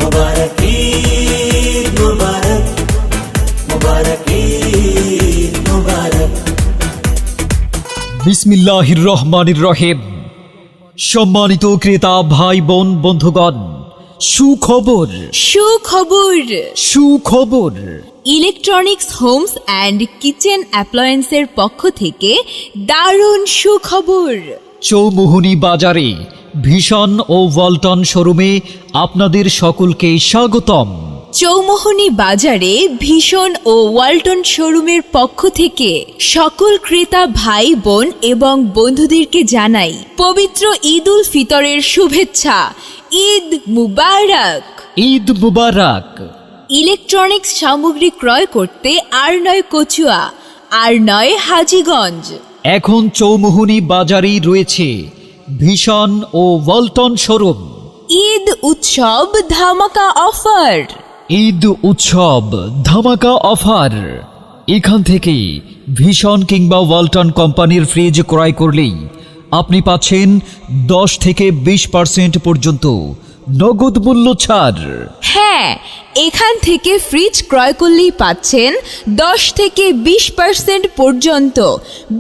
মুবারক ঈদ মুবারক, মুবারক ঈদ মুবারক। বিসমিল্লাহির রহমানির রহিম। সম্মানিত ক্রেতা ভাই বোন বন্ধুগণ, সুখবর সুখবর। সুখবর। ইলেকট্রনিক্স হোমস অ্যান্ড কিচেন অ্যাপ্লায়েন্সের পক্ষ থেকে দারুণ সুখবর। চৌমুহনী বাজারে ভীষণ ও ওয়ালটন শোরুমে আপনাদের সকলকে স্বাগতম। চৌমুহনী বাজারে ভীষণ ও ওয়ালটন শোরুমের পক্ষ থেকে সকল ক্রেতা ভাই বোন এবং বন্ধুদেরকে জানাই পবিত্র ঈদ উল ফিতরের শুভেচ্ছা। ঈদ মুবারক। ঈদ মুবারক। ইলেকট্রনিক্স সামগ্রী ক্রয় করতে আর নয় কচুয়া, আর নয় হাজীগঞ্জ। এখন চৌমুহনী বাজারেই রয়েছে ভীষণ ও ওয়ালটন শোরুম। ঈদ উৎসব ধামাকা অফার। ঈদ উৎসব ধামাকা অফার। এখান থেকে ভীষণ কিংবা ওয়ালটন কোম্পানির ফ্রিজ ক্রয় করলেই আপনি পাচ্ছেন 10 থেকে 20% পর্যন্ত নগদ মূল্য ছাড়। হ্যাঁ, এখান থেকে ফ্রিজ ক্রয় করলেই পাচ্ছেন 10 থেকে 20% পর্যন্ত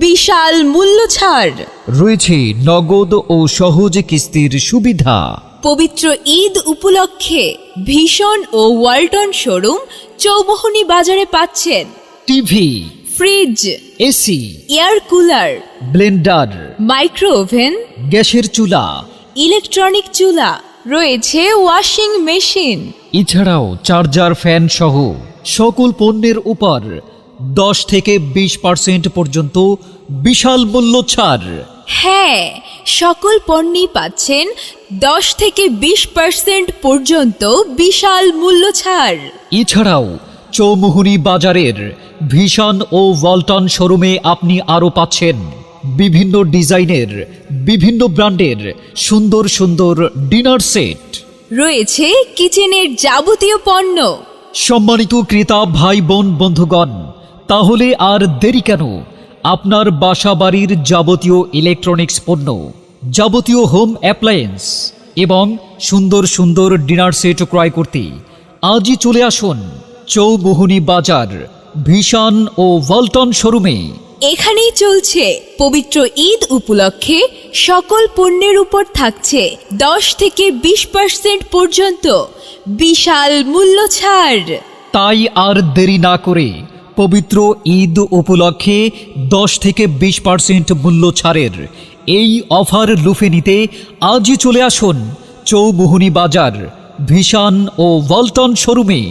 বিশাল মূল্য ছাড়। রয়েছে নগদ ও সহজ কিস্তির সুবিধা। পবিত্র ঈদ উপলক্ষে ভীষণ ও ওয়ালটন শোরুম চৌমুহনী বাজারে পাচ্ছেন TV, fridge, AC, air cooler, Blender, micro oven, গ্যাসের চুলা, ইলেকট্রনিক চুলা, রয়েছে ওয়াশিং মেশিন। এছাড়াও চার্জার ফ্যান সহ সকল পণ্যের উপর 10 থেকে 20% পর্যন্ত বিশাল মূল্য ছাড়। হ্যাঁ, সকল পণ্যই পাচ্ছেন 10 থেকে 20% পর্যন্ত বিশাল মূল্য ছাড়। এছাড়াও চৌমুহনী বাজারের ভীষণ ও ওয়ালটন শোরুমে আপনি আরও পাচ্ছেন বিভিন্ন ডিজাইনের, বিভিন্ন ব্র্যান্ডের সুন্দর সুন্দর ডিনার সেট। রয়েছে কিচেনের যাবতীয় পণ্য। সম্মানিত ক্রেতা ভাই বোন বন্ধুগণ, তাহলে আর দেরি কেন? আপনার বাসা বাড়ির যাবতীয় ইলেকট্রনিক্স পণ্য, যাবতীয় হোম অ্যাপ্লায়েন্স এবং সুন্দর সুন্দর ডিনার সেট ক্রয় করতে আজই চলে আসুন চৌমুহনী বাজার ভীষণ ও ওয়ালটন শোরুমে। এখানেই চলছে পবিত্র ঈদ উপলক্ষে সকল পণ্যের উপর থাকছে 10 থেকে 20% পর্যন্ত বিশাল মূল্য ছাড়। তাই আর দেরি না করে পবিত্র ঈদ উপলক্ষে 10 থেকে 20% মূল্য ছাড়ের এই অফার লুফে নিতে আজই চলে আসুন চৌমুহনী বাজার ভীষণ ও ওয়ালটন শোরুমে।